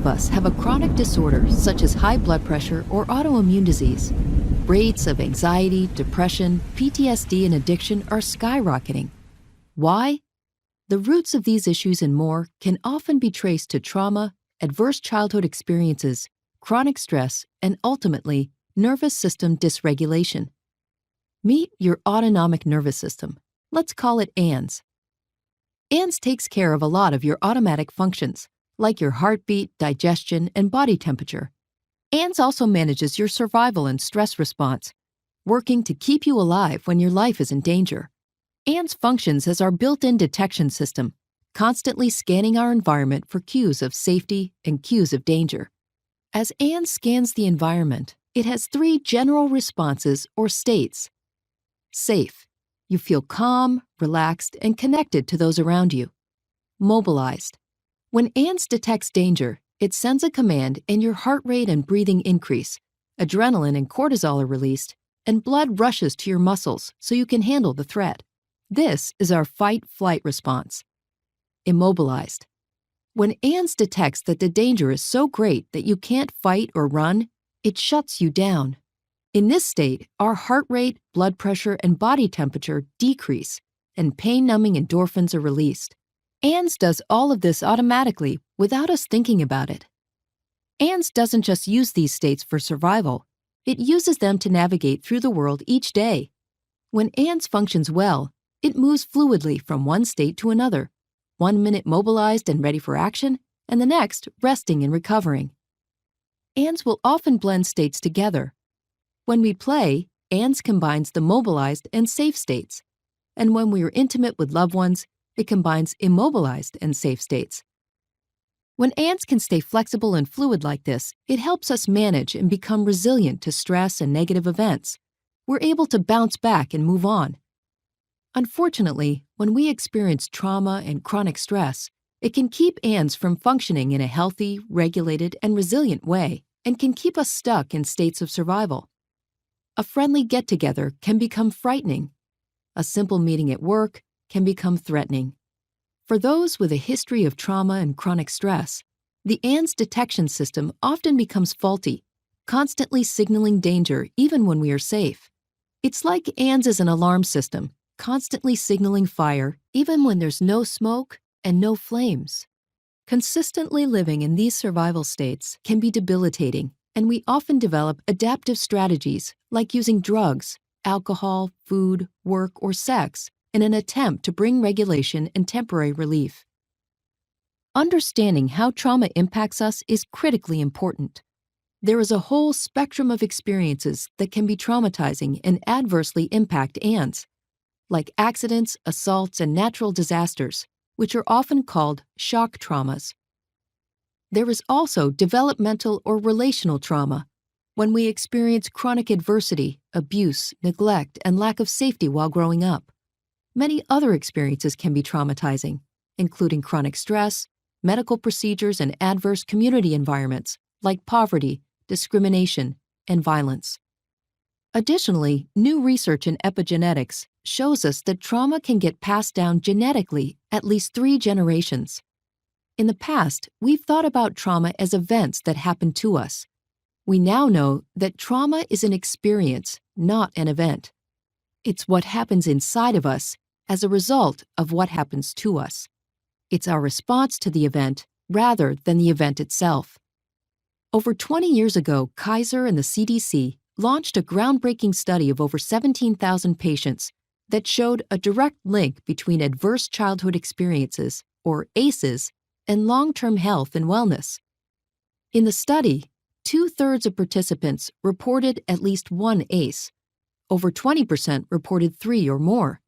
of us have a chronic disorder such as high blood pressure or autoimmune disease. Rates of anxiety, depression, PTSD, and addiction are skyrocketing. Why? The roots of these issues and more can often be traced to trauma, adverse childhood experiences, chronic stress, and ultimately, nervous system dysregulation. Meet your autonomic nervous system. Let's call it ANS. ANS takes care of a lot of your automatic functions, like your heartbeat, digestion, and body temperature. ANS also manages your survival and stress response, working to keep you alive when your life is in danger. ANS functions as our built-in detection system, constantly scanning our environment for cues of safety and cues of danger. As ANS scans the environment, it has 3 general responses or states. Safe. You feel calm, relaxed, and connected to those around you. Mobilized. When ANS detects danger, it sends a command and your heart rate and breathing increase, adrenaline and cortisol are released, and blood rushes to your muscles so you can handle the threat. This is our fight-flight response. Immobilized. When ANS detects that the danger is so great that you can't fight or run, it shuts you down. In this state, our heart rate, blood pressure, and body temperature decrease, and pain-numbing endorphins are released. ANS does all of this automatically without us thinking about it. ANS doesn't just use these states for survival, it uses them to navigate through the world each day. When ANS functions well, it moves fluidly from one state to another, 1 minute mobilized and ready for action, and the next resting and recovering. ANS will often blend states together. When we play, ANS combines the mobilized and safe states, and when we are intimate with loved ones, it combines immobilized and safe states. When ANS can stay flexible and fluid like this, it helps us manage and become resilient to stress and negative events. We're able to bounce back and move on. Unfortunately, when we experience trauma and chronic stress, it can keep ANS from functioning in a healthy, regulated, and resilient way, and can keep us stuck in states of survival. A friendly get-together can become frightening. A simple meeting at work can become threatening. For those with a history of trauma and chronic stress, the ANS detection system often becomes faulty, constantly signaling danger even when we are safe. It's like ANS is an alarm system, constantly signaling fire even when there's no smoke and no flames. Consistently living in these survival states can be debilitating, and we often develop adaptive strategies like using drugs, alcohol, food, work, or sex in an attempt to bring regulation and temporary relief. Understanding how trauma impacts us is critically important. There is a whole spectrum of experiences that can be traumatizing and adversely impact ANS, like accidents, assaults, and natural disasters, which are often called shock traumas. There is also developmental or relational trauma, when we experience chronic adversity, abuse, neglect, and lack of safety while growing up. Many other experiences can be traumatizing, including chronic stress, medical procedures, and adverse community environments like poverty, discrimination, and violence. Additionally, new research in epigenetics shows us that trauma can get passed down genetically at least 3 generations. In the past, we've thought about trauma as events that happen to us. We now know that trauma is an experience, not an event. It's what happens inside of us as a result of what happens to us. It's our response to the event rather than the event itself. Over 20 years ago, Kaiser and the CDC launched a groundbreaking study of over 17,000 patients that showed a direct link between adverse childhood experiences, or ACEs, and long-term health and wellness. In the study, 2/3 of participants reported at least one ACE. Over 20% reported 3 or more.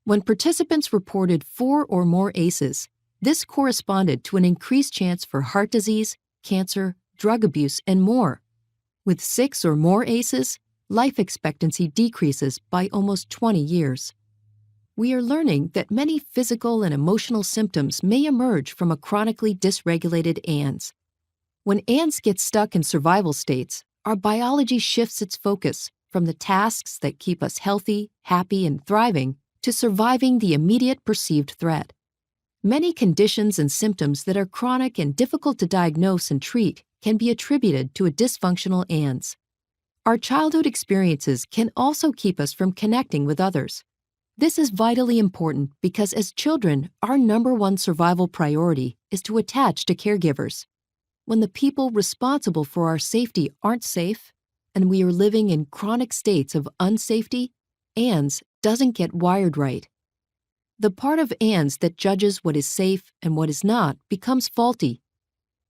When participants reported 4 or more ACEs, this corresponded to an increased chance for heart disease, cancer, drug abuse, and more. With 6 or more ACEs, life expectancy decreases by almost 20 years. We are learning that many physical and emotional symptoms may emerge from a chronically dysregulated ANS. When ANS gets stuck in survival states, our biology shifts its focus from the tasks that keep us healthy, happy, and thriving to surviving the immediate perceived threat. Many conditions and symptoms that are chronic and difficult to diagnose and treat can be attributed to a dysfunctional ANS. Our childhood experiences can also keep us from connecting with others. This is vitally important because as children, our number one survival priority is to attach to caregivers. When the people responsible for our safety aren't safe, and we are living in chronic states of unsafety, ANS doesn't get wired right. The part of ANS that judges what is safe and what is not becomes faulty.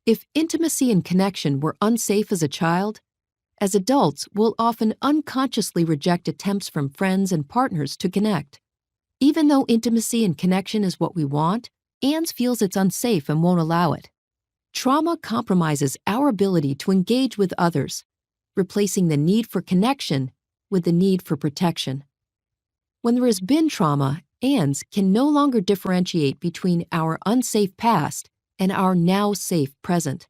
If intimacy and connection were unsafe as a child, as adults, we'll often unconsciously reject attempts from friends and partners to connect. Even though intimacy and connection is what we want, ANS feels it's unsafe and won't allow it. Trauma compromises our ability to engage with others, replacing the need for connection with the need for protection. When there has been trauma, ANS can no longer differentiate between our unsafe past and our now safe present.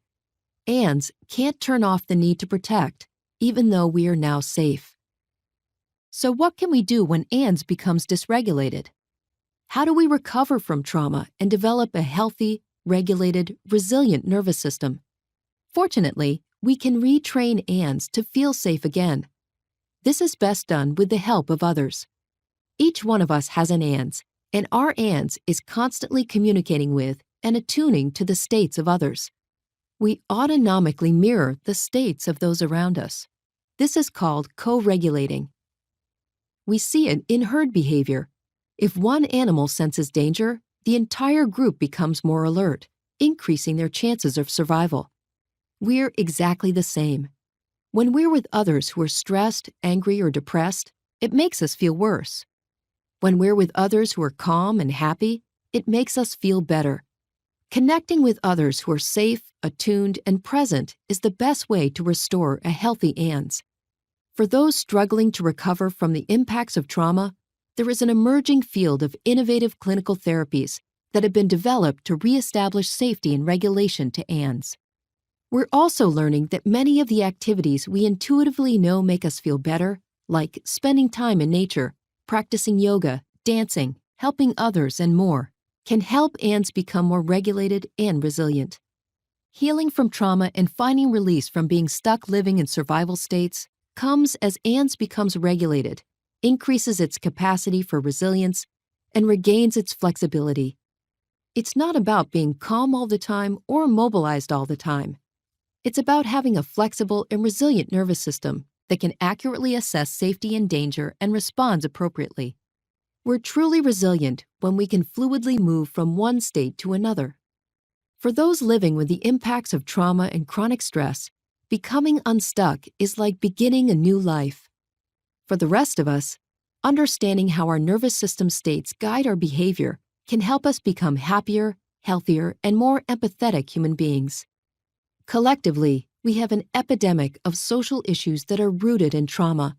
ANS can't turn off the need to protect, even though we are now safe. So what can we do when ANS becomes dysregulated? How do we recover from trauma and develop a healthy, regulated, resilient nervous system? Fortunately, we can retrain ANS to feel safe again. This is best done with the help of others. Each one of us has an ANS, and our ANS is constantly communicating with and attuning to the states of others. We autonomically mirror the states of those around us. This is called co-regulating. We see it in herd behavior. If one animal senses danger, the entire group becomes more alert, increasing their chances of survival. We're exactly the same. When we're with others who are stressed, angry, or depressed, it makes us feel worse. When we're with others who are calm and happy, it makes us feel better. Connecting with others who are safe, attuned, and present is the best way to restore a healthy ANS. For those struggling to recover from the impacts of trauma, there is an emerging field of innovative clinical therapies that have been developed to reestablish safety and regulation to ANS. We're also learning that many of the activities we intuitively know make us feel better, like spending time in nature, practicing yoga, dancing, helping others, and more, can help ANS become more regulated and resilient. Healing from trauma and finding release from being stuck living in survival states comes as ANS becomes regulated, increases its capacity for resilience, and regains its flexibility. It's not about being calm all the time or mobilized all the time. It's about having a flexible and resilient nervous system that can accurately assess safety and danger and responds appropriately. We're truly resilient when we can fluidly move from one state to another. For those living with the impacts of trauma and chronic stress, becoming unstuck is like beginning a new life. For the rest of us, understanding how our nervous system states guide our behavior can help us become happier, healthier, and more empathetic human beings. Collectively, we have an epidemic of social issues that are rooted in trauma.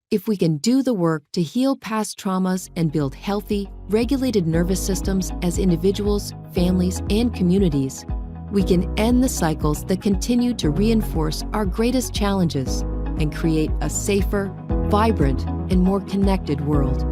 If we can do the work to heal past traumas and build healthy, regulated nervous systems as individuals, families, and communities, we can end the cycles that continue to reinforce our greatest challenges and create a safer, vibrant, and more connected world.